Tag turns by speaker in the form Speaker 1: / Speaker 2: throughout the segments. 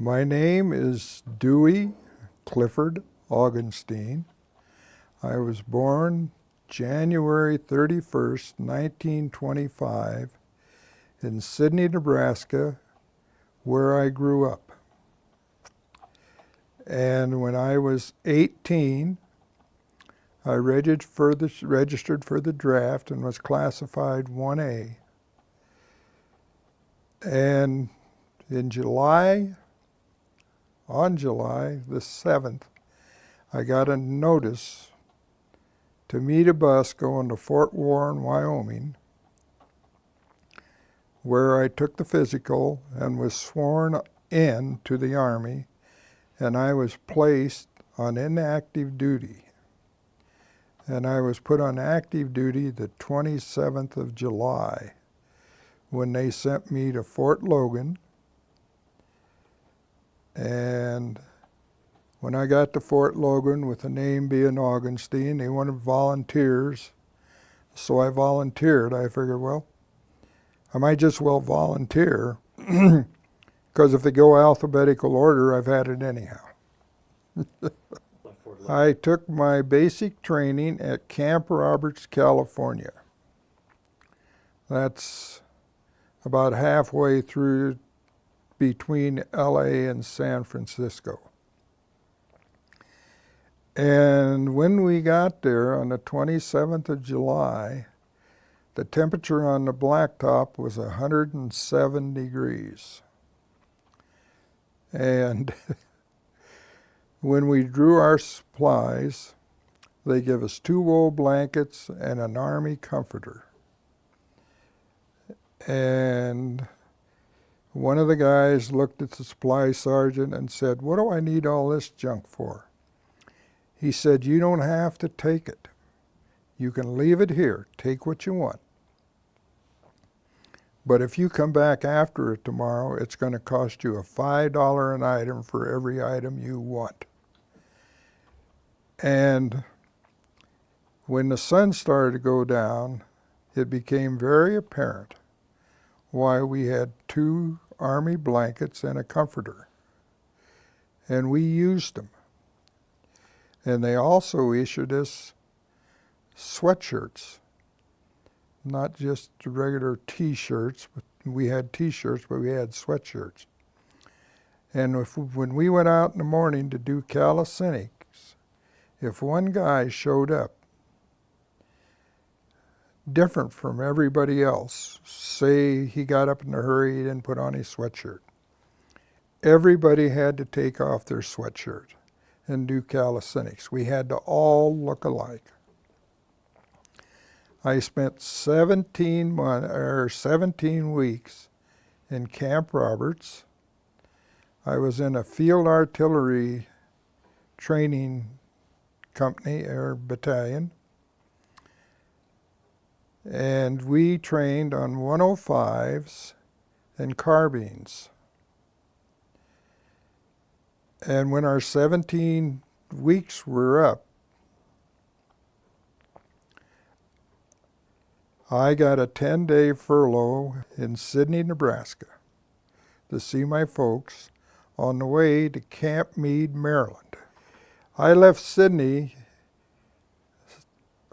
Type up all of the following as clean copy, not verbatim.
Speaker 1: My name is Dewey Clifford Augenstein. I was born January 31st, 1925 in Sidney, Nebraska, where I grew up. And when I was 18, I registered for the draft and was classified 1A. And in on July the 7th, I got a notice to meet a bus going to Fort Warren, Wyoming, where I took the physical and was sworn in to the Army, and I was placed on inactive duty. And I was put on active duty the 27th of July when they sent me to Fort Logan. And when I got to Fort Logan, with the name being Augenstein, they wanted volunteers. So I volunteered. I figured, well, I might just well volunteer, because if they go alphabetical order, I've had it anyhow. I took my basic training at Camp Roberts, California. That's about halfway through between LA and San Francisco. And when we got there on the 27th of July, the temperature on the blacktop was 107 degrees. And when we drew our supplies, they give us 2 wool blankets and an Army comforter. And one of the guys looked at the supply sergeant and said, "What do I need all this junk for?" He said, "You don't have to take it. You can leave it here. Take what you want. But if you come back after it tomorrow, it's going to cost you a $5 an item for every item you want." And when the sun started to go down, it became very apparent why we had 2 Army blankets and a comforter. And we used them. And they also issued us sweatshirts, not just regular T-shirts. We had T-shirts, but we had sweatshirts. And when we went out in the morning to do calisthenics, if one guy showed up different from everybody else, say he got up in a hurry, he didn't put on his sweatshirt, everybody had to take off their sweatshirt and do calisthenics. We had to all look alike. I spent 17 weeks in Camp Roberts. I was in a field artillery training company or battalion. And we trained on 105s and carbines. And when our 17 weeks were up, I got a 10-day furlough in Sidney, Nebraska to see my folks on the way to Camp Meade, Maryland. I left Sidney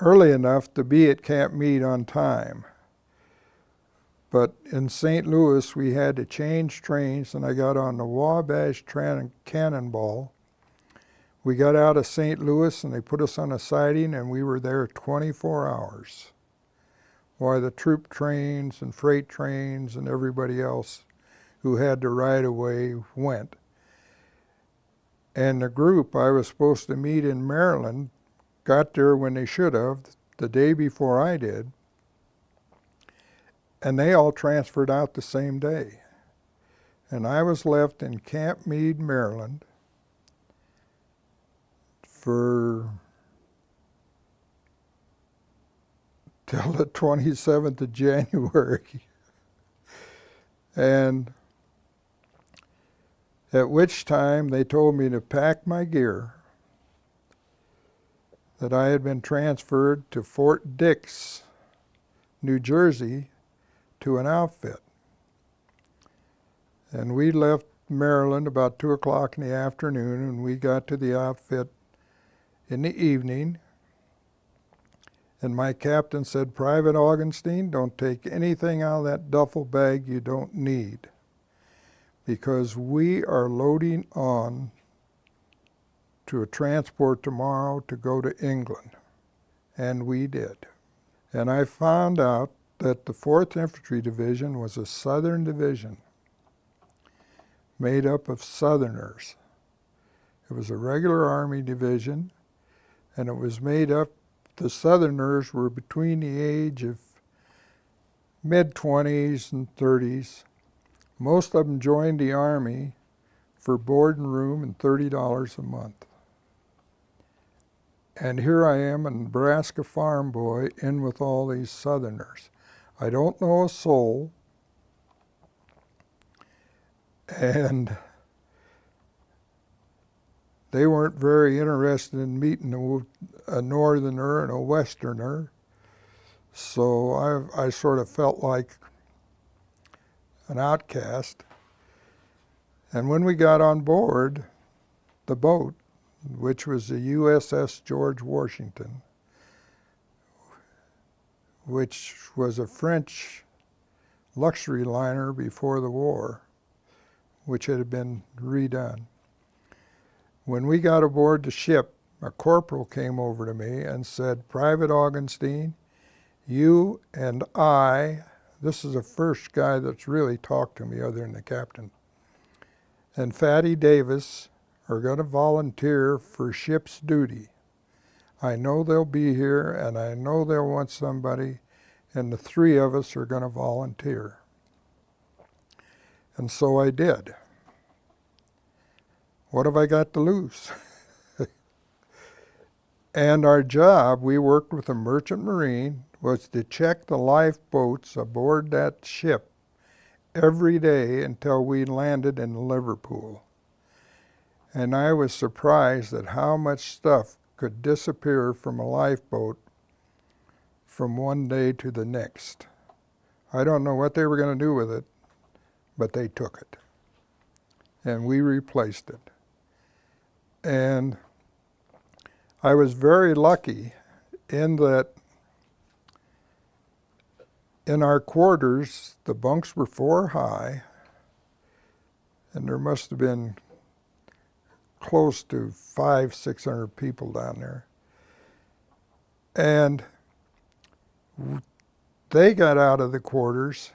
Speaker 1: early enough to be at Camp Meade on time. But in St. Louis, we had to change trains, and I got on the Wabash Cannonball. We got out of St. Louis, and they put us on a siding, and we were there 24 hours. While the troop trains and freight trains and everybody else who had to ride away went. And the group I was supposed to meet in Maryland got there when they should have, the day before I did, and they all transferred out the same day. And I was left in Camp Meade, Maryland till the 27th of January. And at which time they told me to pack my gear, that I had been transferred to Fort Dix, New Jersey, to an outfit. And we left Maryland about 2 o'clock in the afternoon, and we got to the outfit in the evening. And my captain said, "Private Augenstein, don't take anything out of that duffel bag you don't need, because we are loading on to a transport tomorrow to go to England." And we did. And I found out that the 4th Infantry Division was a Southern division made up of Southerners. It was a regular Army division, and it was made up, the Southerners were between the age of mid-20s and 30s. Most of them joined the Army for board and room and $30 a month. And here I am, a Nebraska farm boy, in with all these Southerners. I don't know a soul, and they weren't very interested in meeting a Northerner and a Westerner, so I sort of felt like an outcast. And when we got on board the boat, which was the USS George Washington, which was a French luxury liner before the war, which had been redone. When we got aboard the ship, a corporal came over to me and said, "Private Augenstein, you and I," this is the first guy that's really talked to me other than the captain, "and Fatty Davis are going to volunteer for ship's duty. I know they'll be here, and I know they'll want somebody, and the 3 of us are going to volunteer." And so I did. What have I got to lose? And our job, we worked with a merchant marine, was to check the lifeboats aboard that ship every day until we landed in Liverpool. And I was surprised at how much stuff could disappear from a lifeboat from one day to the next. I don't know what they were going to do with it, but they took it. And we replaced it. And I was very lucky in that in our quarters, the bunks were 4 high, and there must have been close to 500-600 people down there. And they got out of the quarters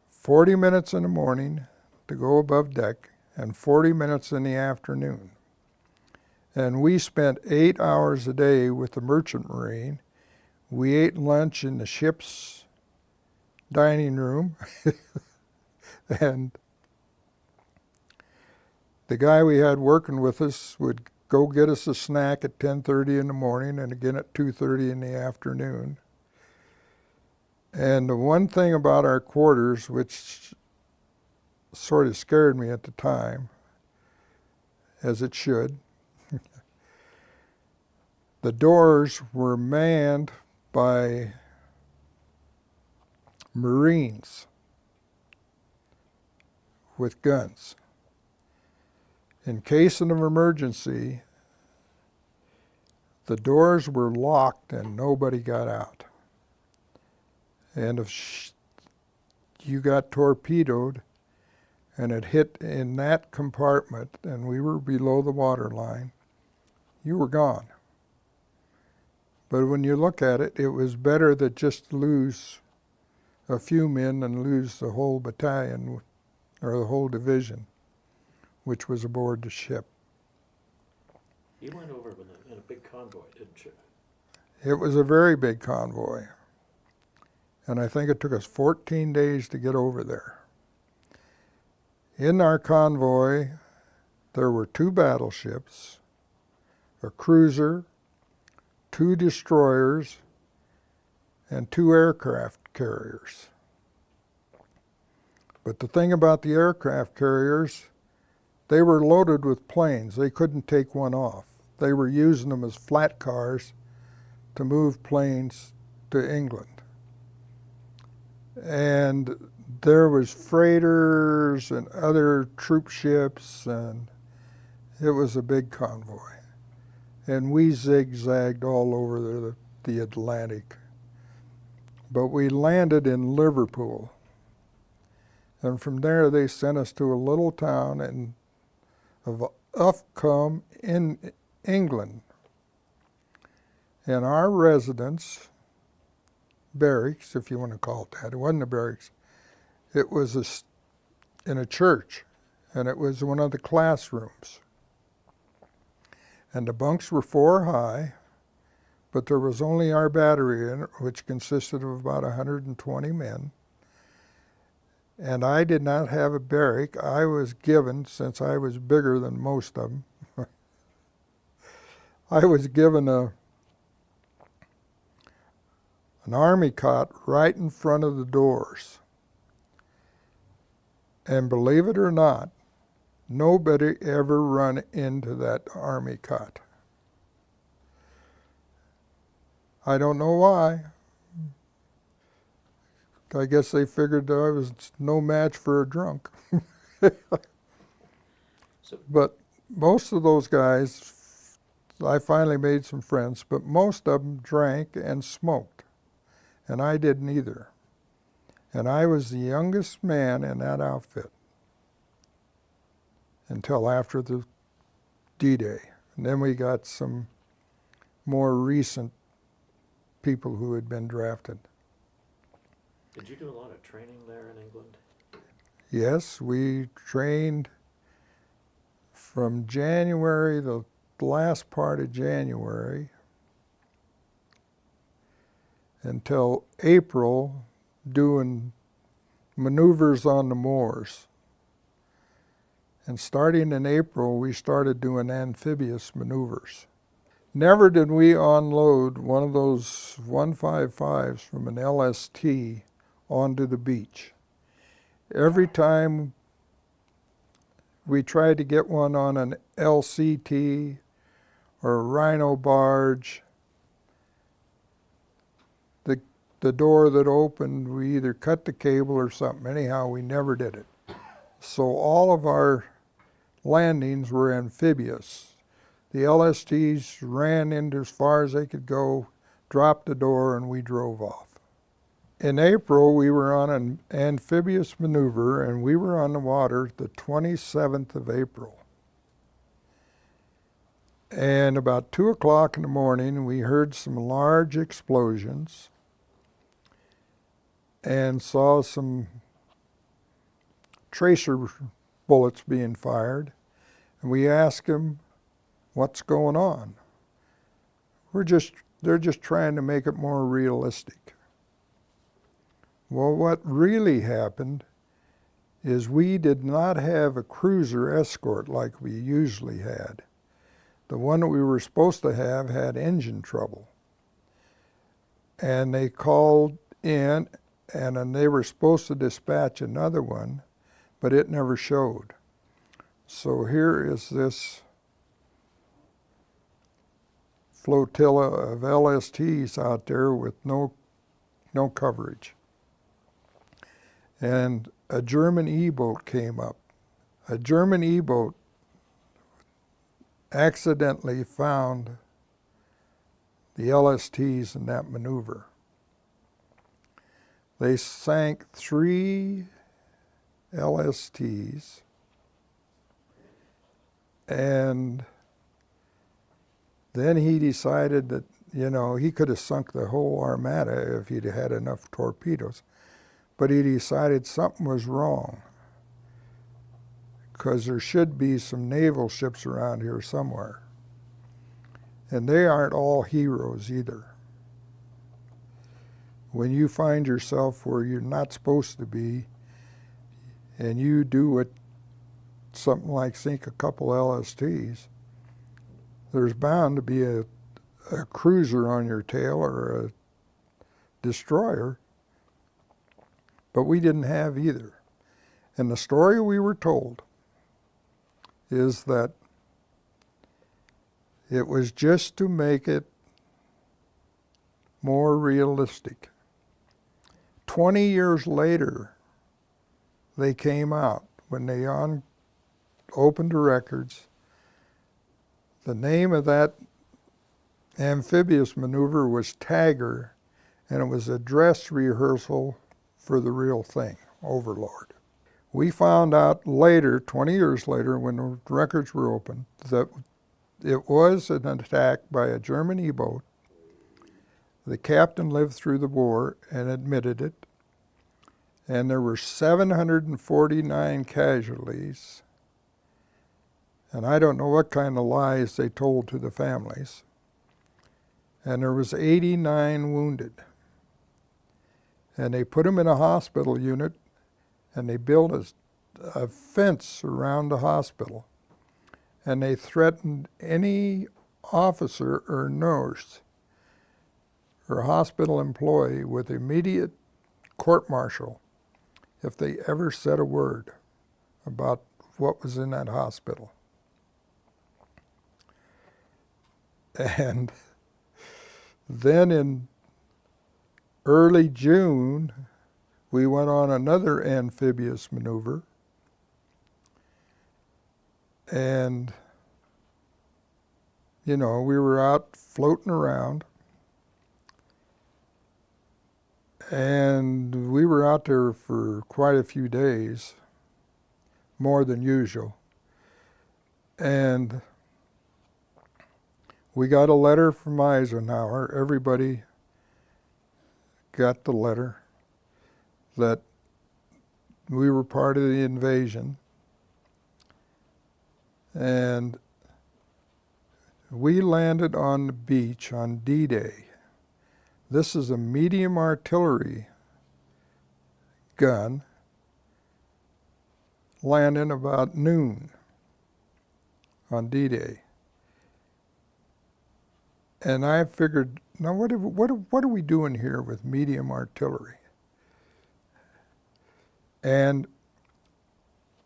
Speaker 1: 40 minutes in the morning to go above deck and 40 minutes in the afternoon. And we spent 8 hours a day with the merchant marine. We ate lunch in the ship's dining room. And the guy we had working with us would go get us a snack at 10:30 in the morning and again at 2:30 in the afternoon. And the one thing about our quarters, which sort of scared me at the time, as it should, the doors were manned by Marines with guns. In case of an emergency, the doors were locked and nobody got out. And if you got torpedoed and it hit in that compartment and we were below the water line, you were gone. But when you look at it, it was better to just lose a few men than lose the whole battalion or the whole division, which was aboard the ship.
Speaker 2: You went over in a big convoy, didn't you?
Speaker 1: It was a very big convoy. And I think it took us 14 days to get over there. In our convoy, there were 2 battleships, a cruiser, 2 destroyers, and 2 aircraft carriers. But the thing about the aircraft carriers, they were loaded with planes. They couldn't take one off. They were using them as flat cars to move planes to England. And there was freighters and other troop ships, and it was a big convoy. And we zigzagged all over the Atlantic. But we landed in Liverpool. And from there they sent us to a little town of Ufcombe in England. And our residence, barracks, if you want to call it that, it wasn't a barracks, it was in a church, and it was one of the classrooms. And the bunks were 4 high, but there was only our battery in it, which consisted of about 120 men. And I did not have a barrack. I was given, since I was bigger than most of them, I was given an army cot right in front of the doors. And believe it or not, nobody ever run into that army cot. I don't know why. I guess they figured I was no match for a drunk. But most of those guys, I finally made some friends, but most of them drank and smoked, and I didn't either. And I was the youngest man in that outfit until after the D-Day. And then we got some more recent people who had been drafted.
Speaker 2: Did you do a lot of training there in England?
Speaker 1: Yes, we trained from January, the last part of January, until April, doing maneuvers on the moors. And starting in April, we started doing amphibious maneuvers. Never did we unload one of those 155s from an LST onto the beach. Every time we tried to get one on an LCT or a Rhino barge, the door that opened, we either cut the cable or something. Anyhow, we never did it. So all of our landings were amphibious. The LSTs ran into as far as they could go, dropped the door, and we drove off. In April, we were on an amphibious maneuver, and we were on the water the 27th of April. And about 2 o'clock in the morning, we heard some large explosions and saw some tracer bullets being fired. And we asked them, what's going on? They're just trying to make it more realistic. Well, what really happened is we did not have a cruiser escort like we usually had. The one that we were supposed to have had engine trouble. And they called in, and then they were supposed to dispatch another one, but it never showed. So here is this flotilla of LSTs out there with no coverage. And a German E-boat came up. A German E-boat accidentally found the LSTs in that maneuver. They sank 3 LSTs, and then he decided that, he could have sunk the whole armada if he'd had enough torpedoes. But he decided something was wrong, because there should be some naval ships around here somewhere. And they aren't all heroes either. When you find yourself where you're not supposed to be, and you do something like sink a couple LSTs, there's bound to be a cruiser on your tail or a destroyer. But we didn't have either. And the story we were told is that it was just to make it more realistic. 20 years later, they came out. When they opened the records, the name of that amphibious maneuver was Tagger, and it was a dress rehearsal for the real thing, Overlord. We found out later, 20 years later, when the records were opened, that it was an attack by a German U-boat. The captain lived through the war and admitted it. And there were 749 casualties. And I don't know what kind of lies they told to the families. And there was 89 wounded. And they put them in a hospital unit, and they built a fence around the hospital. And they threatened any officer or nurse or hospital employee with immediate court-martial if they ever said a word about what was in that hospital. And then in early June, we went on another amphibious maneuver. And, you know, we were out floating around. And we were out there for quite a few days, more than usual. And we got a letter from Eisenhower. Everybody got the letter that we were part of the invasion. And we landed on the beach on D-Day. This is a medium artillery gun, landing about noon on D-Day. And I figured, now what are we doing here with medium artillery? And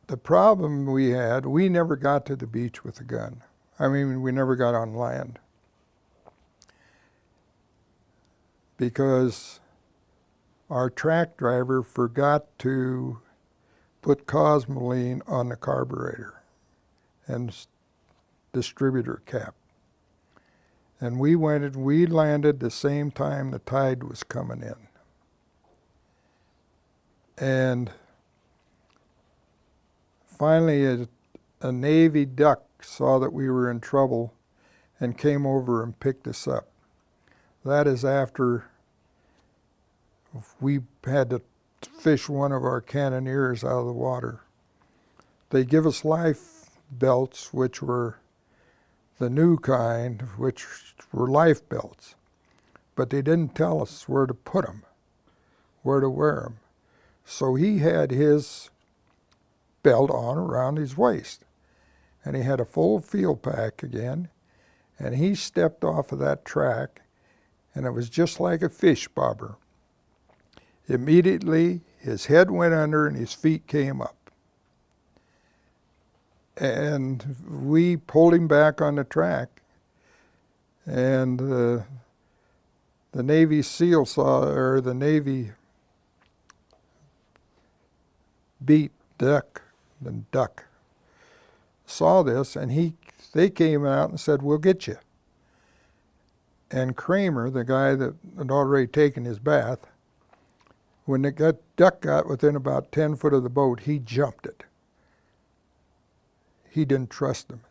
Speaker 1: the problem we had, we never got to the beach with a gun. I mean, we never got on land. Because our track driver forgot to put Cosmoline on the carburetor and distributor cap. And we landed the same time the tide was coming in. And finally a Navy duck saw that we were in trouble and came over and picked us up. That is after we had to fish one of our cannoneers out of the water. They give us life belts, which were the new kind, which were life belts. But they didn't tell us where to put them, where to wear them. So he had his belt on around his waist. And he had a full field pack again. And he stepped off of that track, and it was just like a fish bobber. Immediately, his head went under and his feet came up. And we pulled him back on the track. And the Navy SEAL the Navy beat the duck, saw this, and they came out and said, "We'll get you." And Kramer, the guy that had already taken his bath, when the duck got within about 10 foot of the boat, he jumped it. He didn't trust them.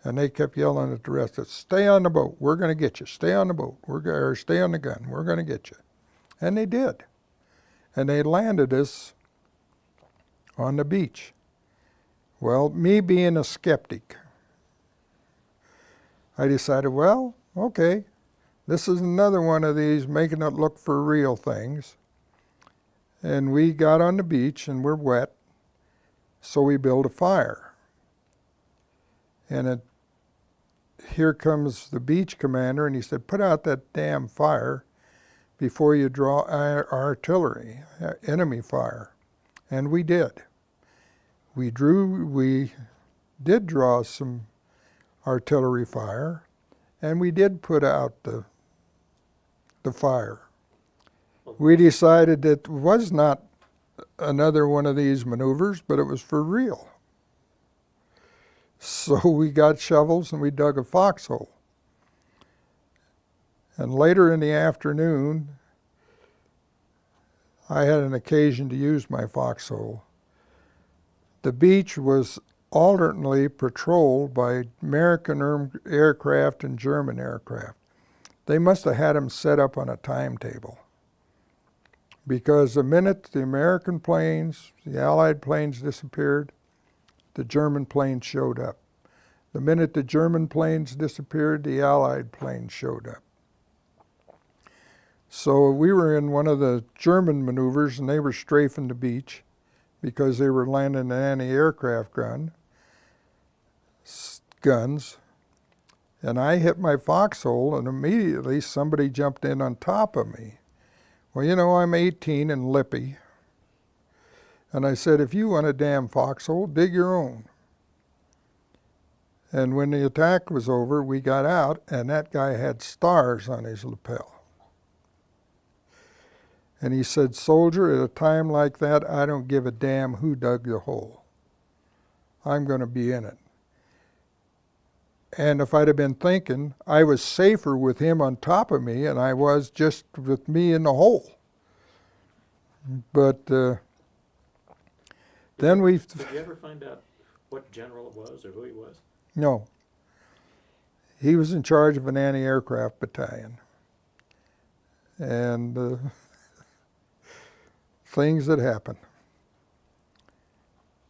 Speaker 1: And they kept yelling at the rest of us, "Stay on the boat, we're going to get you. Stay on the boat, or stay on the gun, we're going to get you." And they did. And they landed us on the beach. Well, me being a skeptic, I decided, well, okay, this is another one of these making it look for real things. And we got on the beach and we're wet, so we built a fire. And here comes the beach commander, and he said, "Put out that damn fire before you draw artillery, enemy fire." And we did. We did draw some artillery fire, and we did put out the fire. We decided it was not another one of these maneuvers, but it was for real. So we got shovels and we dug a foxhole. And later in the afternoon, I had an occasion to use my foxhole. The beach was alternately patrolled by American aircraft and German aircraft. They must have had them set up on a timetable, because the minute the American planes, the Allied planes disappeared, the German planes showed up. The minute the German planes disappeared, the Allied planes showed up. So we were in one of the German maneuvers, and they were strafing the beach because they were landing an anti-aircraft guns. And I hit my foxhole, and immediately somebody jumped in on top of me. Well, you know, I'm 18 and lippy. And I said, if you want a damn foxhole, dig your own. And when the attack was over, we got out, and that guy had stars on his lapel. And he said, soldier, at a time like that, I don't give a damn who dug the hole. I'm going to be in it. And if I'd have been thinking, I was safer with him on top of me than I was just with me in the hole. But then we...
Speaker 2: Did you ever find out what general it was or who he was?
Speaker 1: No. He was in charge of an anti-aircraft battalion. And things that happen.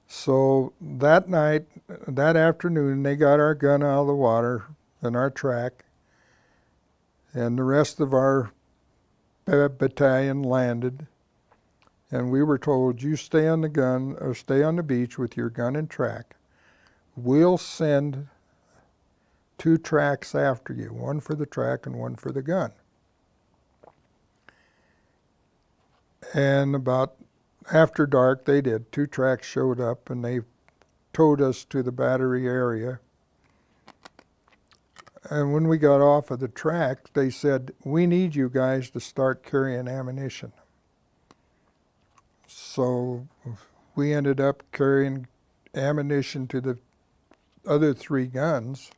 Speaker 1: So that night, that afternoon, they got our gun out of the water and our track, and the rest of our battalion landed, and we were told, you stay on the gun or stay on the beach with your gun and track. We'll send 2 tracks after you, one for the track and one for the gun. And about after dark, they did. 2 tracks showed up, and they towed us to the battery area. And when we got off of the track, they said, we need you guys to start carrying ammunition. So we ended up carrying ammunition to the other 3 guns.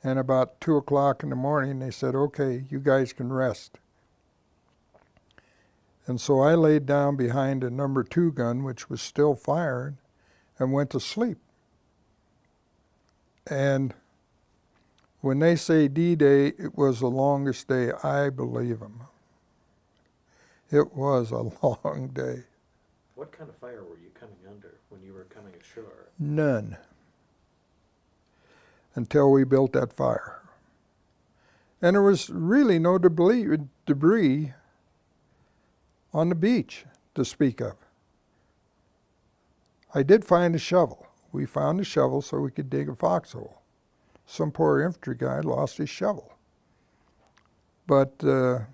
Speaker 1: And about 2 o'clock in the morning, they said, okay, you guys can rest. And so I laid down behind a number 2 gun, which was still firing, and went to sleep. And when they say D-Day, it was the longest day, I believe them. It was a long day.
Speaker 2: What kind of fire were you coming under when you were coming ashore?
Speaker 1: None. Until we built that fire. And there was really no debris on the beach to speak of. I did find a shovel. We found a shovel so we could dig a foxhole. Some poor infantry guy lost his shovel. But, you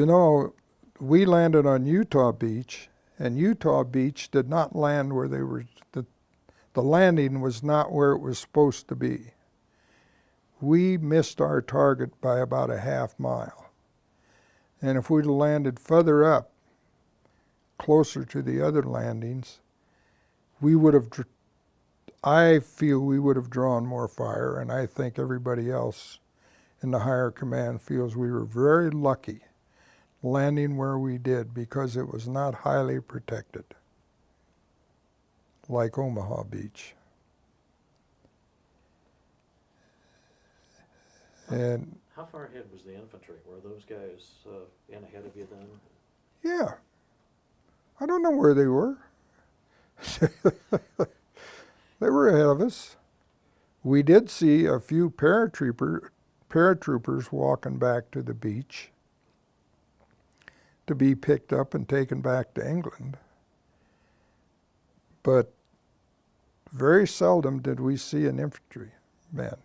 Speaker 1: know, we landed on Utah Beach, and Utah Beach did not land where they were, the landing was not where it was supposed to be. We missed our target by about a half mile. And if we'd landed further up, closer to the other landings, we would have, I feel we would have drawn more fire, and I think everybody else in the higher command feels we were very lucky landing where we did, because it was not highly protected, like Omaha Beach. And
Speaker 2: How far ahead was the infantry? Were those guys in ahead of you then?
Speaker 1: yeah, I don't know where they were. They were ahead of us. We did see a few paratroopers walking back to the beach to be picked up and taken back to England. But very seldom did we see an infantryman.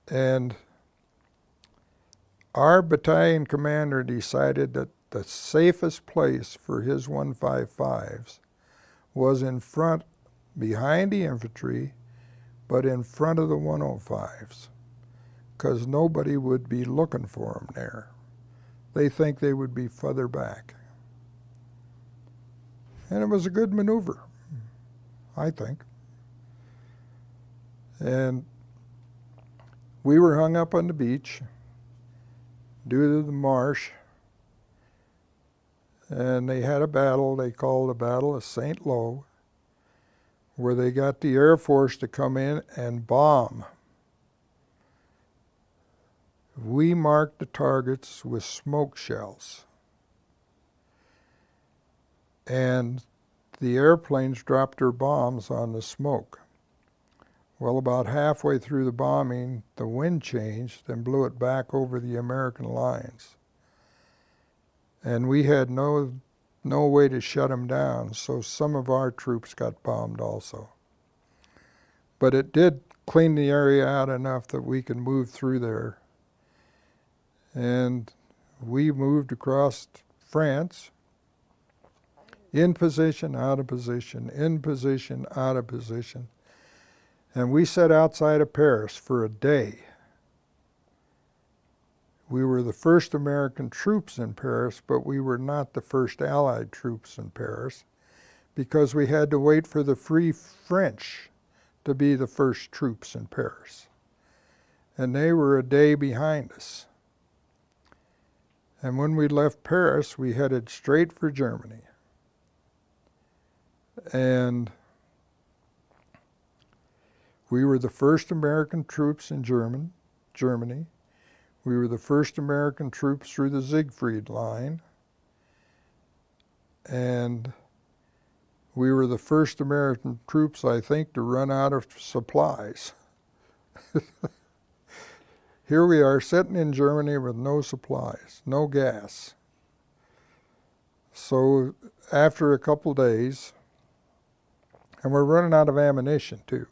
Speaker 1: And our battalion commander decided that the safest place for his 155s was in front, behind the infantry, but in front of the 105s, because nobody would be looking for them there. they think they would be further back. And it was a good maneuver, I think. And we were hung up on the beach due to the marsh. And they had a battle, they called the Battle of St. Lo, where they got the Air Force to come in and bomb. We marked the targets with smoke shells. And the airplanes dropped their bombs on the smoke. Well, about halfway through the bombing, the wind changed and blew it back over the American lines. And we had no way to shut them down, so some of our troops got bombed also. But it did clean the area out enough that we could move through there. And we moved across France, in position, out of position, in position, out of position. And we sat outside of Paris for a day. We were the first American troops in Paris, but we were not the first Allied troops in Paris, because we had to wait for the Free French to be the first troops in Paris. And they were a day behind us. And when we left Paris, we headed straight for Germany. And we were the first American troops in Germany. We were the first American troops through the Siegfried Line. And we were the first American troops, I think, to run out of supplies. Here we are sitting in Germany with no supplies, no gas. So after a couple days, and we're running out of ammunition too.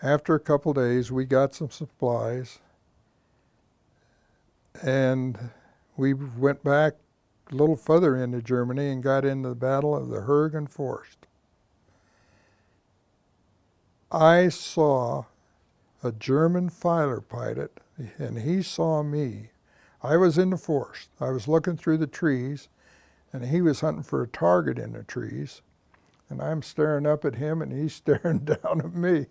Speaker 1: After a couple days, we got some supplies, and we went back a little further into Germany and got into the Battle of the Hergen Forest. I saw a German fighter pilot, and he saw me. I was in the forest. I was looking through the trees, and he was hunting for a target in the trees, and I'm staring up at him, and he's staring down at me.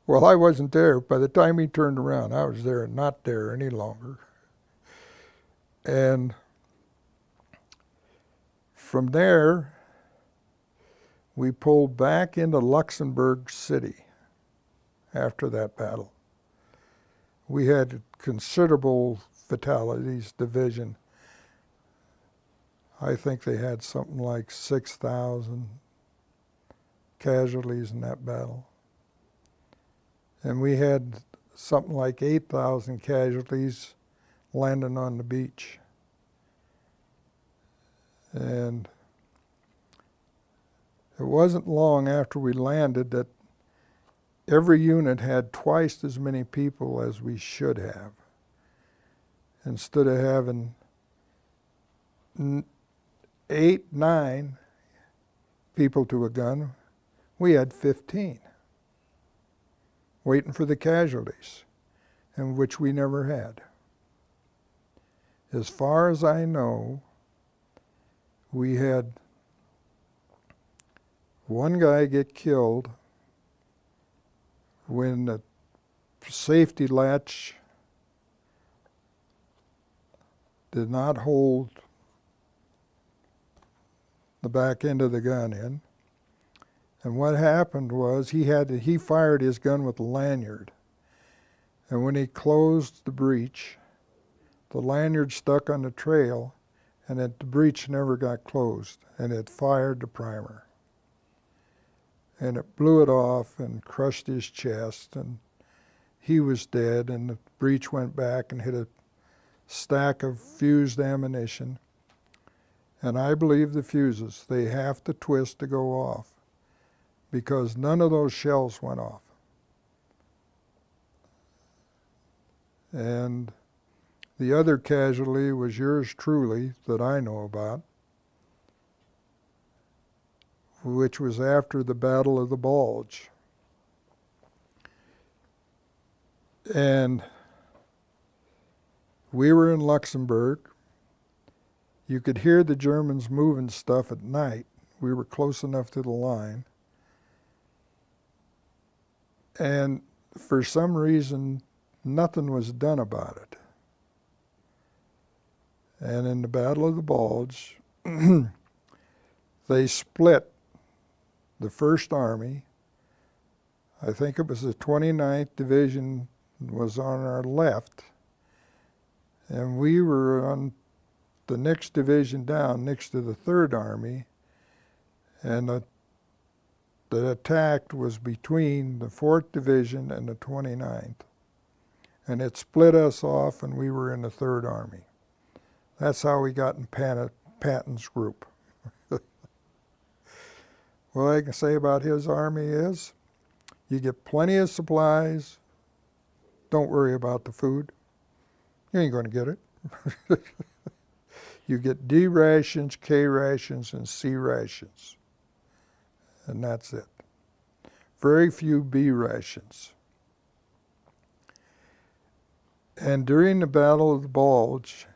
Speaker 1: Well, I wasn't there. By the time he turned around, I was there and not there any longer. And from there, we pulled back into Luxembourg City after that battle. We had considerable fatalities, division. I think they had something like 6,000 casualties in that battle. And we had something like 8,000 casualties landing on the beach. And it wasn't long after we landed that every unit had twice as many people as we should have. Instead of having 8, 9 people to a gun, we had 15. Waiting for the casualties, and which we never had. As far as I know, we had one guy get killed when the safety latch did not hold the back end of the gun in. And what happened was he fired his gun with a lanyard. And when he closed the breech, the lanyard stuck on the trail, and the breech never got closed, and it fired the primer. And it blew it off and crushed his chest, and he was dead, and the breech went back and hit a stack of fused ammunition. And I believe the fuses, they have to twist to go off, because none of those shells went off. And the other casualty was yours truly that I know about, which was after the Battle of the Bulge. And We were in Luxembourg. You could hear the Germans moving stuff at night. We were close enough to the line. And for some reason, nothing was done about it. And in the Battle of the Bulge, they split the First Army. I think it was the 29th Division was on our left, and we were on the next division down next to the Third Army, and the attack was between the 4th Division and the 29th. And it split us off, and we were in the Third Army. That's how we got in Patton's group. What I can say about his army is, you get plenty of supplies, don't worry about the food. You ain't going to get it. You get D rations, K rations, and C rations. And that's it. Very few B rations. And during the Battle of the Bulge,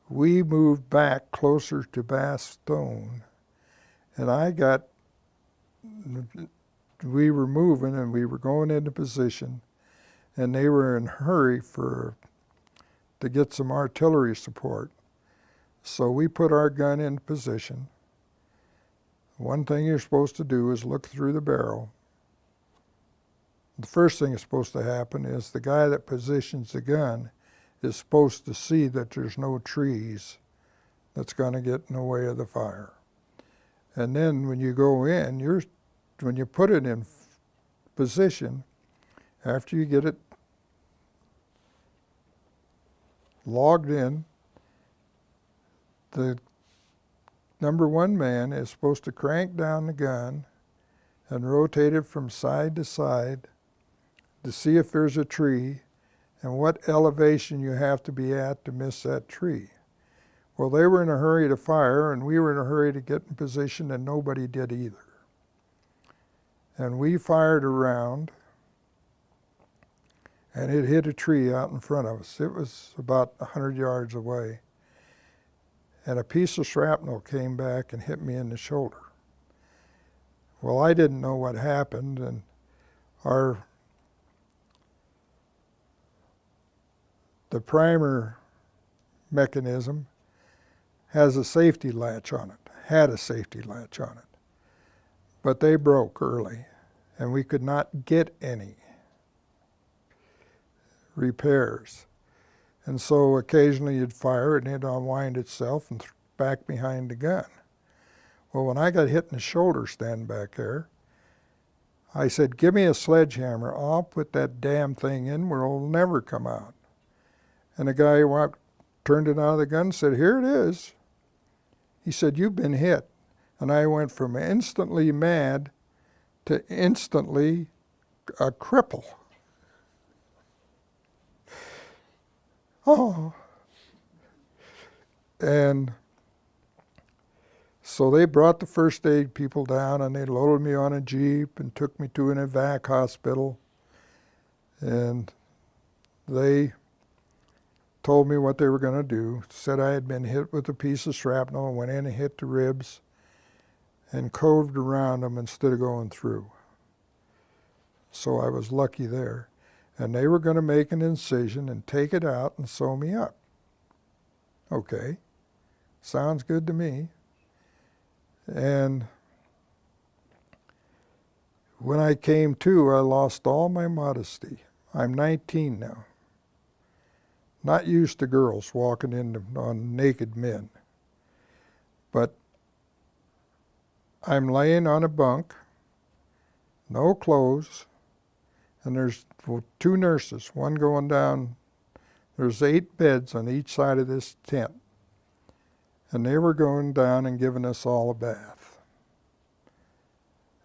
Speaker 1: we moved back closer to Bastogne. And we were moving and we were going into position, and they were in a hurry to get some artillery support. So we put our gun in position. One thing you're supposed to do is look through the barrel. The first thing that's supposed to happen is the guy that positions the gun is supposed to see that there's no trees that's going to get in the way of the fire. And then when you go in, when you put it in position, after you get it logged in, the number one man is supposed to crank down the gun and rotate it from side to side to see if there's a tree and what elevation you have to be at to miss that tree. Well, they were in a hurry to fire, and we were in a hurry to get in position, and nobody did either. And we fired a round, and it hit a tree out in front of us. It was about 100 yards away. And a piece of shrapnel came back and hit me in the shoulder. Well, I didn't know what happened, and the primer mechanism has a safety latch on it, had a safety latch on it. But they broke early, and we could not get any repairs. And so occasionally you'd fire it and it'd unwind itself and back behind the gun. Well, when I got hit in the shoulder standing back there, I said, give me a sledgehammer. I'll put that damn thing in where it'll never come out. And the guy turned it out of the gun and said, here it is. He said, you've been hit. And I went from instantly mad to instantly a cripple. Oh. And so they brought the first aid people down, and they loaded me on a Jeep and took me to an evac hospital. And they told me what they were going to do, said I had been hit with a piece of shrapnel and went in and hit the ribs and coved around them instead of going through. So I was lucky there. And they were going to make an incision and take it out and sew me up. Okay, sounds good to me. And when I came to, I lost all my modesty. I'm 19 now. Not used to girls walking in on naked men. But I'm laying on a bunk, no clothes, and there's two nurses, one going down. There's 8 beds on each side of this tent. And they were going down and giving us all a bath.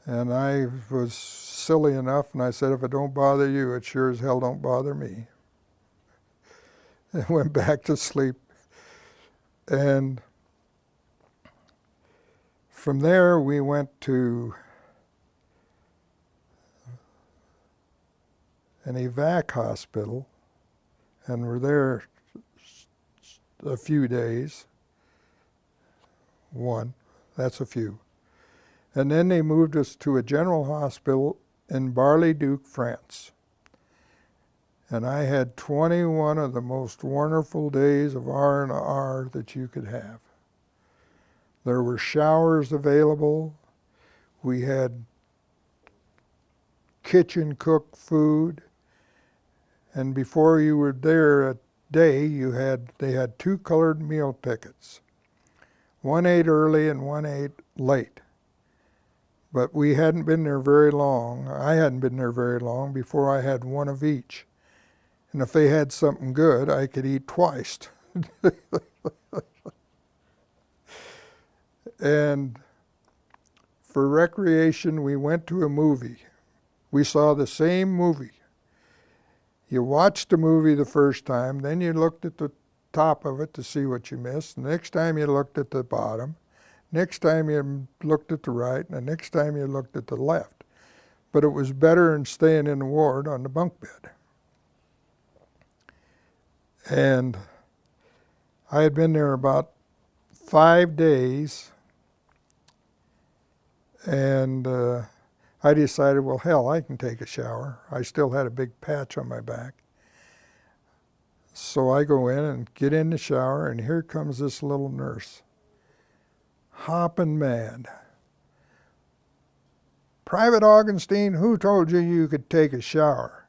Speaker 1: And I was silly enough, and I said, if it don't bother you, it sure as hell don't bother me. And went back to sleep. And from there, we went to an evac hospital, and were there a few days. One, that's a few. And then they moved us to a general hospital in Bar-le-Duc, France. And I had 21 of the most wonderful days of R&R that you could have. There were showers available. We had kitchen cooked food. And before you were there a day, they had 2 colored meal tickets. One ate early and one ate late. But we hadn't been there very long. I hadn't been there very long before I had one of each. And if they had something good, I could eat twice. And for recreation, we went to a movie. We saw the same movie. You watched the movie the first time, then you looked at the top of it to see what you missed. The next time you looked at the bottom. Next time you looked at the right, and the next time you looked at the left. But it was better than staying in the ward on the bunk bed. And I had been there about 5 days, and I decided, well, hell, I can take a shower. I still had a big patch on my back. So I go in and get in the shower, and here comes this little nurse, hopping mad. Private Augenstein, who told you you could take a shower?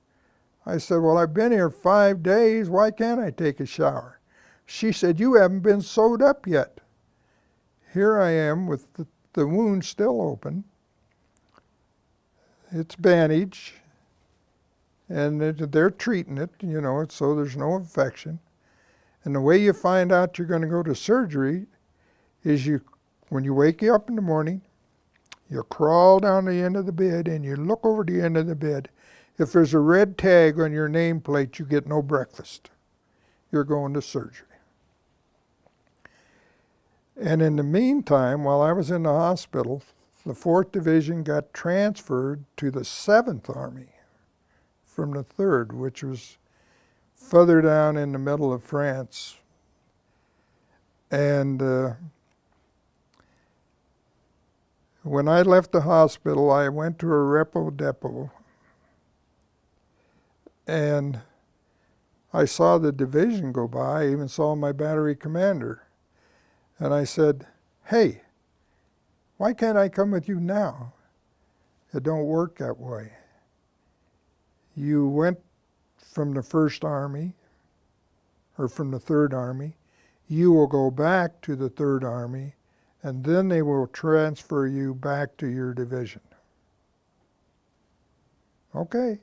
Speaker 1: I said, well, I've been here 5 days. Why can't I take a shower? She said, you haven't been sewed up yet. Here I am with the wound still open. It's bandaged, and they're treating it, you know, so there's no infection. And the way you find out you're going to go to surgery is when you wake you up in the morning, you crawl down the end of the bed and you look over the end of the bed. If there's a red tag on your nameplate, you get no breakfast. You're going to surgery. And in the meantime, while I was in the hospital, the 4th Division got transferred to the 7th Army from the 3rd, which was further down in the middle of France. And when I left the hospital, I went to a repo depot, and I saw the division go by. I even saw my battery commander. And I said, hey, why can't I come with you now? It don't work that way. You went from the 1st Army, or from the 3rd Army. You will go back to the 3rd Army, and then they will transfer you back to your division. Okay.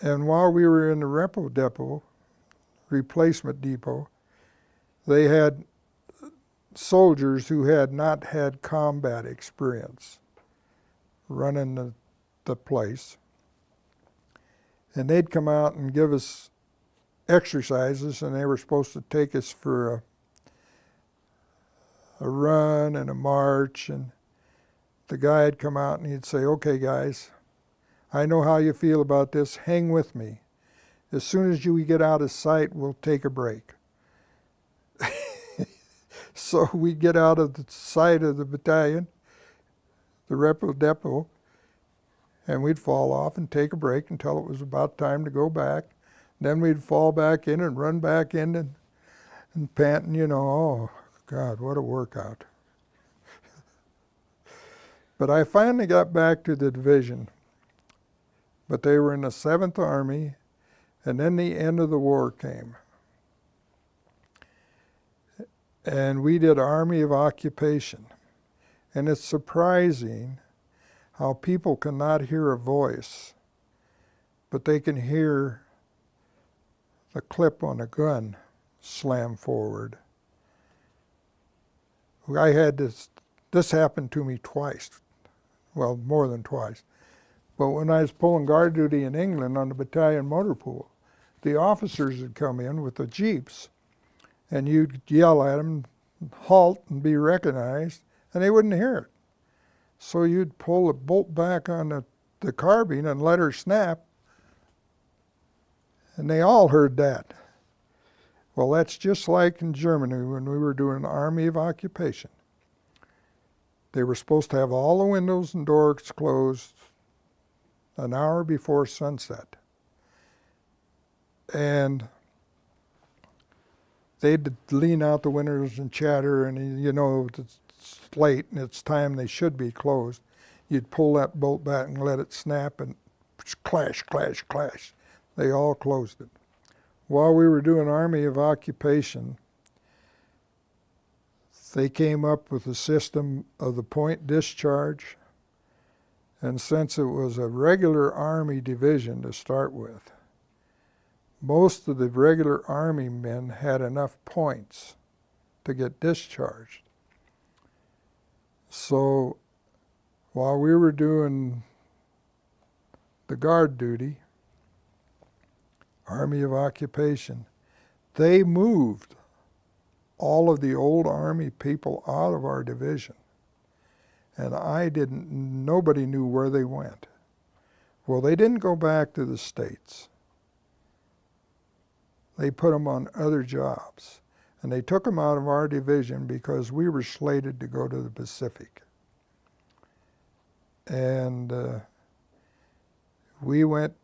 Speaker 1: And while we were in the repo depot, replacement depot, they had soldiers who had not had combat experience running the place. And they'd come out and give us exercises, and they were supposed to take us for a run and a march. And the guy would come out and he'd say, okay, guys, I know how you feel about this. Hang with me. As soon as you get out of sight, we'll take a break. So we'd get out of the sight of the battalion, the repo depot, and we'd fall off and take a break until it was about time to go back. Then we'd fall back in and run back in and panting, you know, oh, God, what a workout. But I finally got back to the division. But they were in the 7th Army, and then the end of the war came. And we did Army of Occupation. And it's surprising how people cannot hear a voice, but they can hear the clip on a gun slam forward. I had this happened to me twice, well, more than twice. But when I was pulling guard duty in England on the battalion motor pool, the officers would come in with the jeeps, and you'd yell at them, halt and be recognized, and they wouldn't hear it. So you'd pull the bolt back on the carbine and let her snap, and they all heard that. Well, that's just like in Germany when we were doing Army of Occupation. They were supposed to have all the windows and doors closed an hour before sunset. And they'd lean out the windows and chatter, and you know, it's late and it's time they should be closed. You'd pull that bolt back and let it snap, and clash, clash, clash. They all closed it. While we were doing Army of Occupation, they came up with a system of the point discharge, and since it was a regular Army division to start with, most of the regular Army men had enough points to get discharged. So while we were doing the guard duty, Army of Occupation, they moved all of the old Army people out of our division. And nobody knew where they went. Well, they didn't go back to the States. They put them on other jobs. And they took them out of our division because we were slated to go to the Pacific. And we went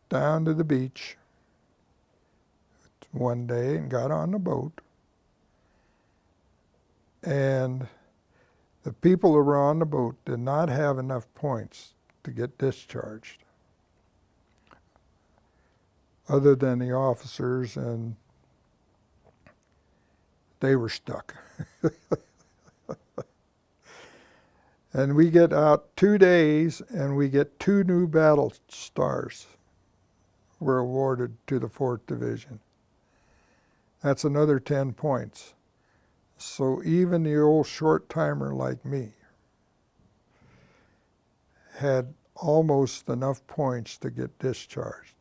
Speaker 1: down to the beach one day and got on the boat. And the people who were on the boat did not have enough points to get discharged, other than the officers, and they were stuck. And we get out 2 days, and we get 2 new battle stars were awarded to the 4th Division. That's another 10 points. So even the old short-timer like me had almost enough points to get discharged.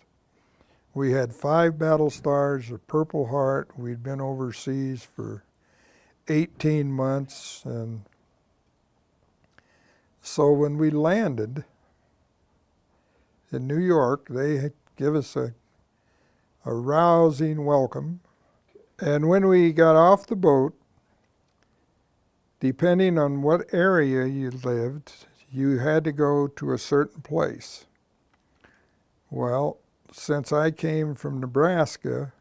Speaker 1: We had 5 battle stars, a Purple Heart. We'd been overseas for 18 months. And so when we landed in New York, they give us a rousing welcome. And when we got off the boat, depending on what area you lived, you had to go to a certain place. Well, since I came from Nebraska,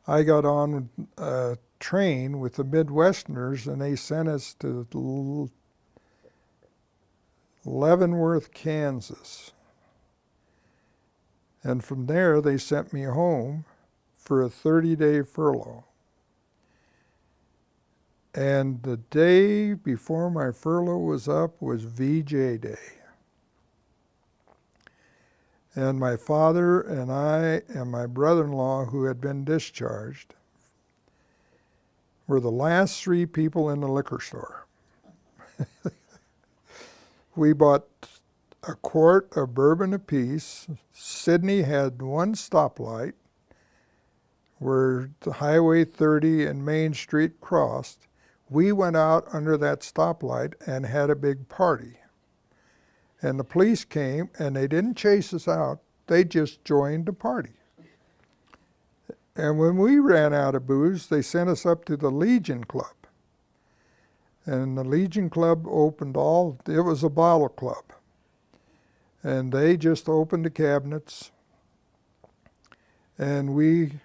Speaker 1: I got on a train with the Midwesterners, and they sent us to Leavenworth, Kansas. And from there, they sent me home for a 30-day furlough. And the day before my furlough was up was VJ Day. And my father and I and my brother-in-law, who had been discharged, were the last 3 people in the liquor store. We bought a quart of bourbon apiece. Sydney had 1 stoplight where the Highway 30 and Main Street crossed. We went out under that stoplight and had a big party. And the police came, and they didn't chase us out. They just joined the party. And when we ran out of booze, they sent us up to the Legion Club. And the Legion Club opened it was a bottle club. And they just opened the cabinets, and we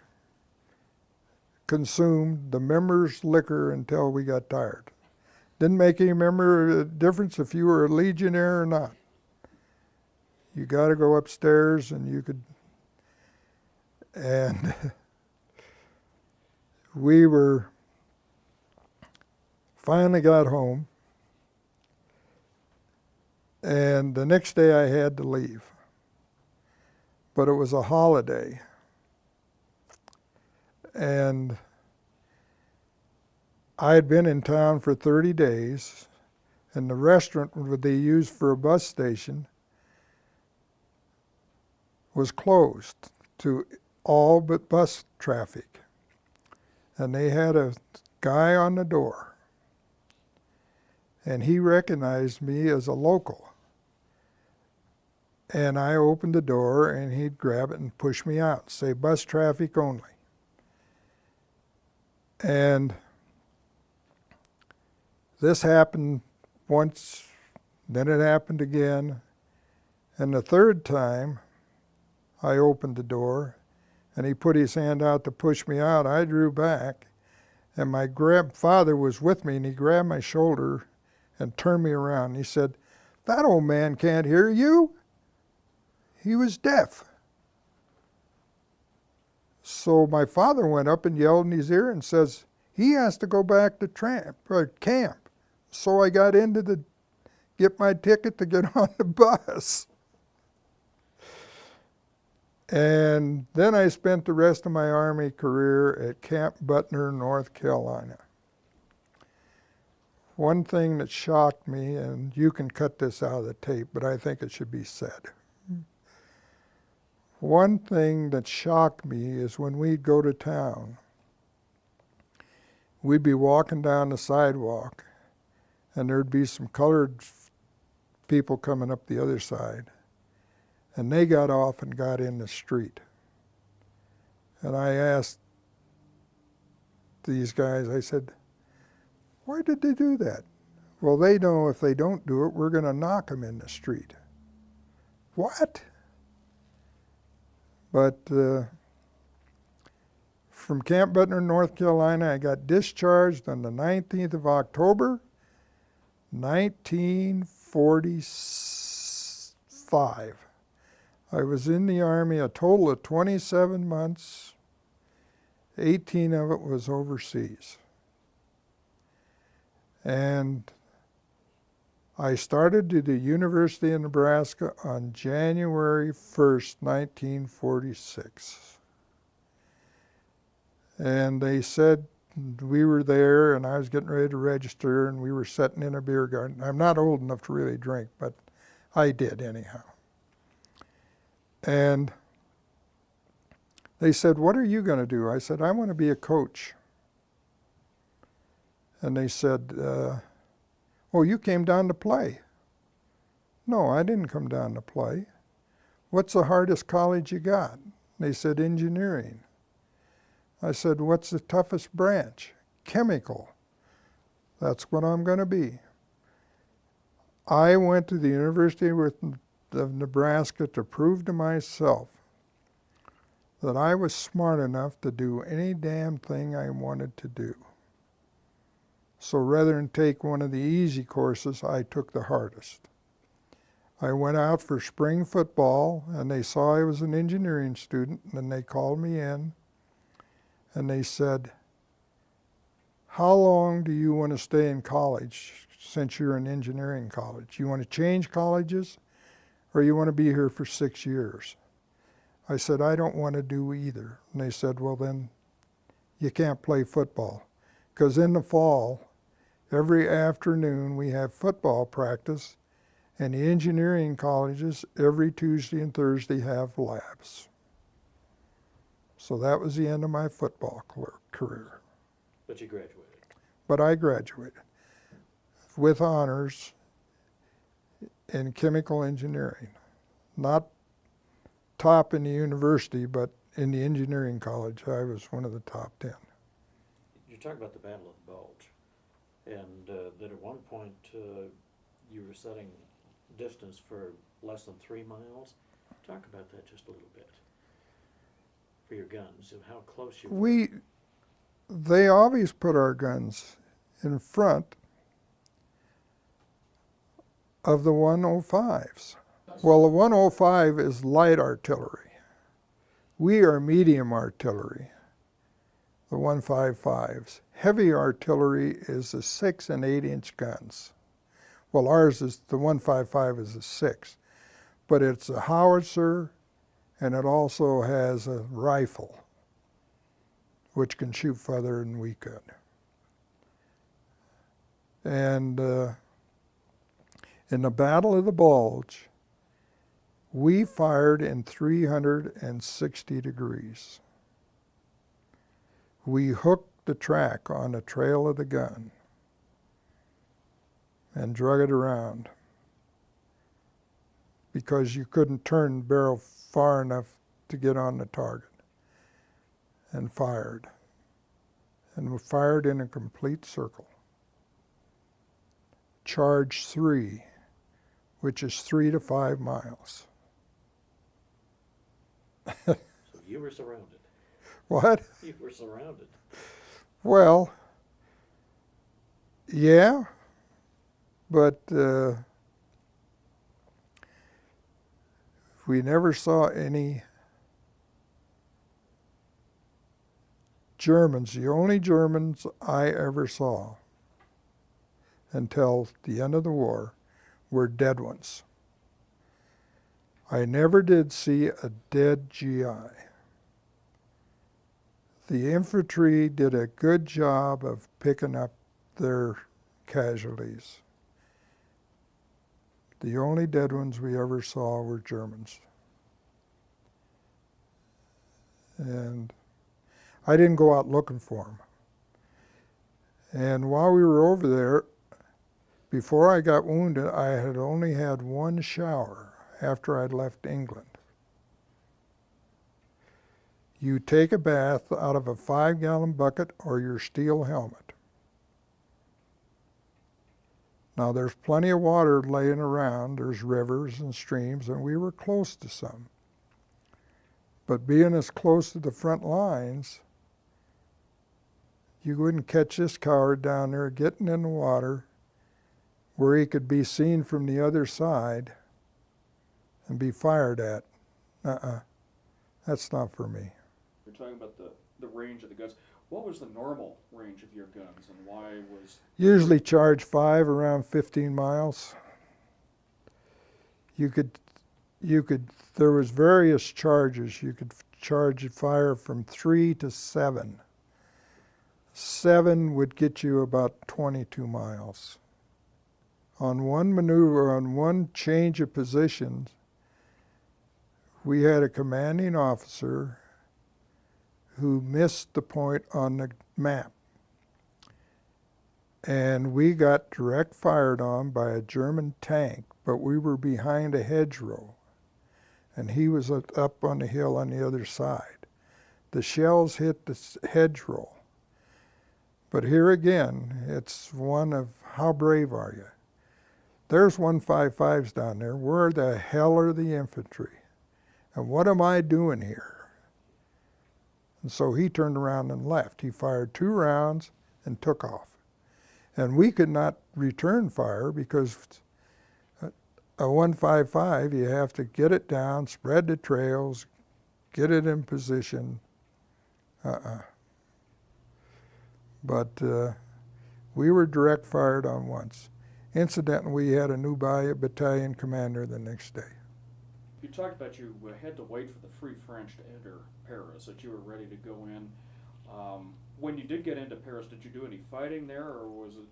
Speaker 1: consumed the members' liquor until we got tired. Didn't make any difference if you were a Legionnaire or not. You got to go upstairs, and you could. And we finally got home, and the next day I had to leave. But it was a holiday. And I had been in town for 30 days, and the restaurant that they used for a bus station was closed to all but bus traffic. And they had a guy on the door, and he recognized me as a local. And I opened the door, and he'd grab it and push me out, say bus traffic only. And this happened once, then it happened again. And the third time I opened the door and he put his hand out to push me out, I drew back, and my father was with me, and he grabbed my shoulder and turned me around. He said, "That old man can't hear you." He was deaf. So my father went up and yelled in his ear and says, "He has to go back to camp." So I got get my ticket to get on the bus. And then I spent the rest of my Army career at Camp Butner, North Carolina. One thing that shocked me, and you can cut this out of the tape, but I think it should be said. One thing that shocked me is when we'd go to town, we'd be walking down the sidewalk, and there'd be some colored people coming up the other side, and they got off and got in the street. And I asked these guys, I said, "Why did they do that?" "Well, they know if they don't do it, we're going to knock them in the street." What? But from Camp Butner, North Carolina, I got discharged on the 19th of October, 1945. I was in the Army a total of 27 months. 18 of it was overseas. And I started at the University of Nebraska on January 1st, 1946. And they said we were there, and I was getting ready to register, and we were sitting in a beer garden. I'm not old enough to really drink, but I did anyhow. And they said, "What are you going to do?" I said, "I want to be a coach." And they said, "Oh, you came down to play." "No, I didn't come down to play." "What's the hardest college you got?" They said, "Engineering." I said, "What's the toughest branch?" "Chemical." "That's what I'm going to be." I went to the University of Nebraska to prove to myself that I was smart enough to do any damn thing I wanted to do. So rather than take one of the easy courses, I took the hardest. I went out for spring football, and they saw I was an engineering student, and they called me in, and they said, "How long do you want to stay in college since you're in engineering college? You want to change colleges, or you want to be here for 6 years?" I said, "I don't want to do either." And they said, "Well, then you can't play football, because in the fall, every afternoon we have football practice, and the engineering colleges every Tuesday and Thursday have labs." So that was the end of my football career.
Speaker 2: But you graduated.
Speaker 1: But I graduated with honors in chemical engineering. Not top in the university, but in the engineering college, I was one of the top 10.
Speaker 2: You talk about the Battle of the Bulge, and that at one point you were setting distance for less than 3 miles. Talk about that just a little bit. For your guns, and how close you were.
Speaker 1: They always put our guns in front of the 105s. Well, the 105 is light artillery. We are medium artillery, the 155s. Heavy artillery is the 6 and 8-inch guns. Well, ours is, the 155 is a 6, but it's a howitzer, and it also has a rifle, which can shoot farther than we could. And in the Battle of the Bulge, we fired in 360 degrees. We hooked the track on the trail of the gun and drug it around because you couldn't turn the barrel far enough to get on the target, and fired. And we fired in a complete circle. Charge 3, which is 3 to 5 miles.
Speaker 2: So you were surrounded.
Speaker 1: What?
Speaker 2: You were surrounded.
Speaker 1: Well, yeah, but we never saw any Germans. The only Germans I ever saw until the end of the war were dead ones. I never did see a dead GI. The infantry did a good job of picking up their casualties. The only dead ones we ever saw were Germans. And I didn't go out looking for them. And while we were over there, before I got wounded, I had only had one shower after I'd left England. You take a bath out of a 5-gallon bucket or your steel helmet. Now there's plenty of water laying around. There's rivers and streams, and we were close to some. But being as close to the front lines, you wouldn't catch this coward down there getting in the water where he could be seen from the other side and be fired at. That's not for me.
Speaker 3: You're talking about the range of the guns. What was the normal range of your guns, and why was...
Speaker 1: Usually charge 5 around 15 miles. There was various charges. You could charge fire from 3 to 7. 7 would get you about 22 miles. On one maneuver, on one change of positions, we had a commanding officer who missed the point on the map. And we got direct fired on by a German tank, but we were behind a hedgerow. And he was up on the hill on the other side. The shells hit the hedgerow. But here again, it's one of how brave are you? There's 155s down there. Where the hell are the infantry? And what am I doing here? And so he turned around and left. He fired 2 rounds and took off. And we could not return fire because a 155, you have to get it down, spread the trails, get it in position. But we were direct fired on once. Incidentally, we had a new battalion commander the next day.
Speaker 3: You talked about you had to wait for the Free French to enter Paris, that you were ready to go in. When you did get into Paris, did you do any fighting there, or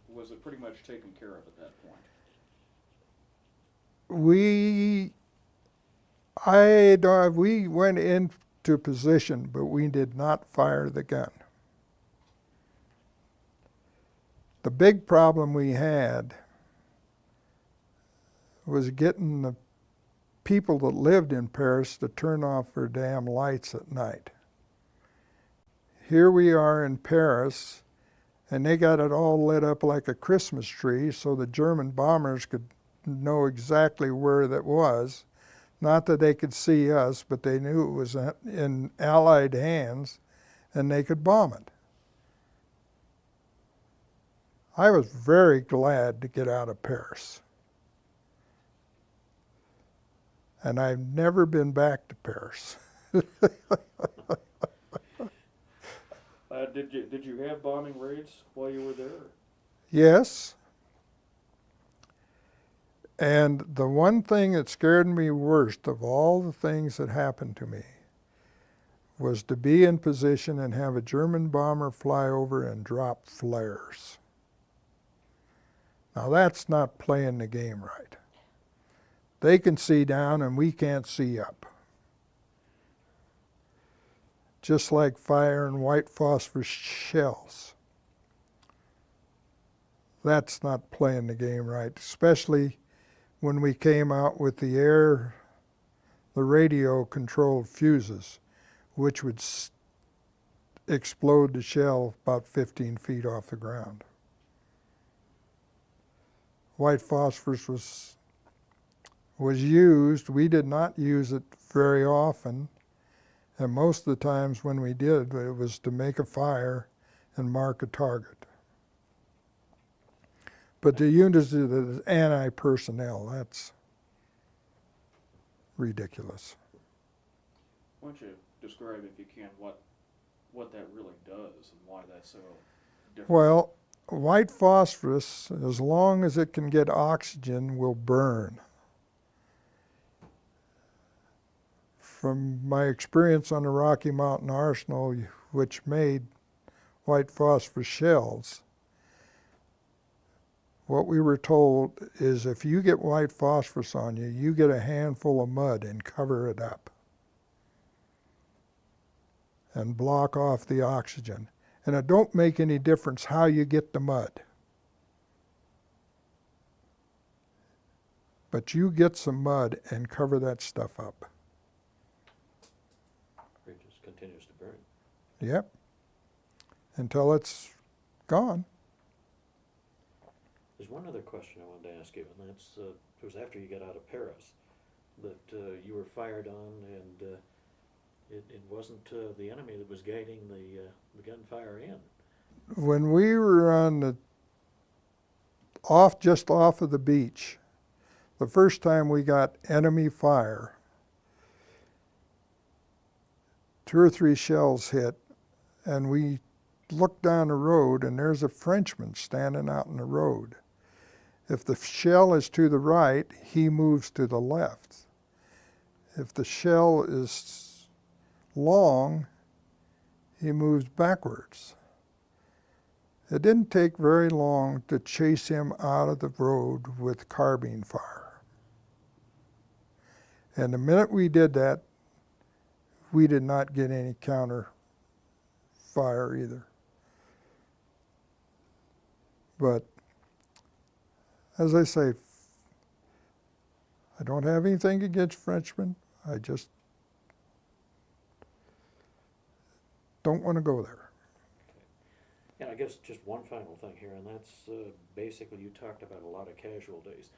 Speaker 3: was it pretty much taken care of at that point?
Speaker 1: We went into position, but we did not fire the gun. The big problem we had was getting the people that lived in Paris to turn off their damn lights at night. Here we are in Paris, and they got it all lit up like a Christmas tree so the German bombers could know exactly where that was. Not that they could see us, but they knew it was in Allied hands, and they could bomb it. I was very glad to get out of Paris. And I've never been back to Paris.
Speaker 3: Did you have bombing raids while you were there?
Speaker 1: Yes. And the one thing that scared me worst of all the things that happened to me was to be in position and have a German bomber fly over and drop flares. Now that's not playing the game right. They can see down and we can't see up. Just like firing white phosphorus shells. That's not playing the game right, especially when we came out with the radio-controlled fuses, which would explode the shell about 15 feet off the ground. White phosphorus was used. We did not use it very often, and most of the times when we did, it was to make a fire and mark a target. But to use it as anti-personnel, that's ridiculous.
Speaker 3: Why don't you describe, if you can, what that really does and why that's so different?
Speaker 1: Well, white phosphorus, as long as it can get oxygen, will burn. From my experience on the Rocky Mountain Arsenal, which made white phosphorus shells, what we were told is if you get white phosphorus on you, you get a handful of mud and cover it up and block off the oxygen. And it don't make any difference how you get the mud. But you get some mud and cover that stuff up.
Speaker 2: It just continues to burn.
Speaker 1: Yep. Until it's gone.
Speaker 2: There's one other question I wanted to ask you, and that's, it was after you got out of Paris that you were fired on, and it wasn't the enemy that was guiding the gunfire in.
Speaker 1: When we were on just off of the beach, the first time we got enemy fire, 2 or 3 shells hit, and we looked down the road, and there's a Frenchman standing out in the road. If the shell is to the right, he moves to the left. If the shell is long, he moves backwards. It didn't take very long to chase him out of the road with carbine fire. And the minute we did that, we did not get any counter fire either. But as I say, I don't have anything against Frenchmen. I just don't want to go there.
Speaker 2: And I guess just one final thing here, and that's basically you talked about a lot of casualties.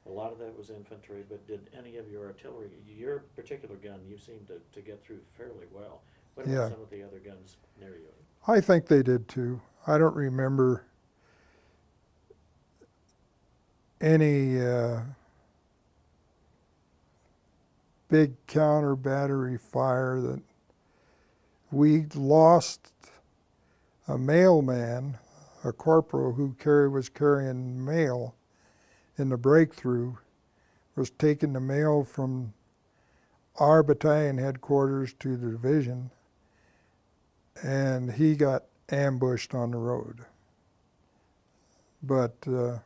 Speaker 2: A lot of that was infantry, but did any of your artillery, your particular gun, you seemed to get through fairly well. What about
Speaker 1: Yeah.
Speaker 2: some of the other guns near you?
Speaker 1: I think they did too. I don't remember any big counter battery fire. That we lost a mailman, a corporal who was carrying mail in the breakthrough, was taking the mail from our battalion headquarters to the division, and he got ambushed on the road. But it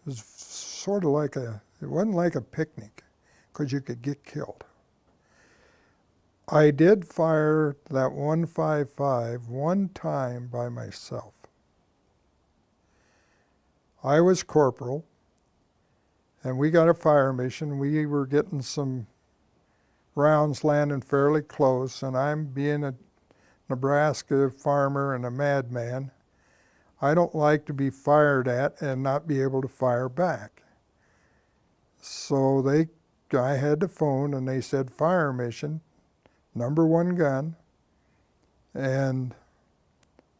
Speaker 1: was sort of like it wasn't like a picnic, because you could get killed. I did fire that 155 one time by myself. I was corporal, and we got a fire mission. We were getting some rounds landing fairly close, and I'm being a Nebraska farmer and a madman. I don't like to be fired at and not be able to fire back. So I had the phone, and they said fire mission, #1 gun. And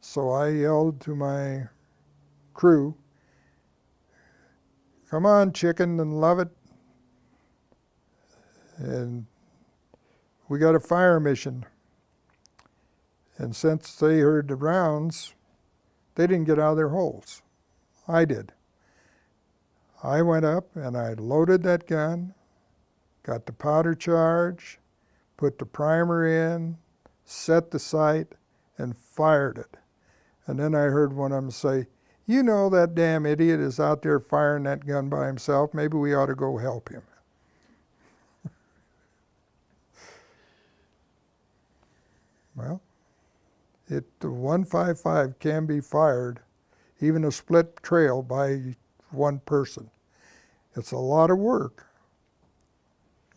Speaker 1: so I yelled to my crew, "Come on, chicken, and love it." And we got a fire mission. And since they heard the rounds, they didn't get out of their holes. I did. I went up and I loaded that gun, got the powder charge, put the primer in, set the sight, and fired it. And then I heard one of them say, "You know that damn idiot is out there firing that gun by himself. Maybe we ought to go help him." Well, the 155 can be fired even a split trail by one person. It's a lot of work,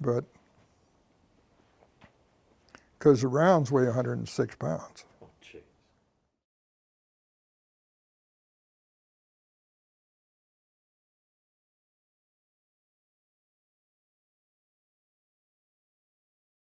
Speaker 1: but because the rounds weigh 106 pounds.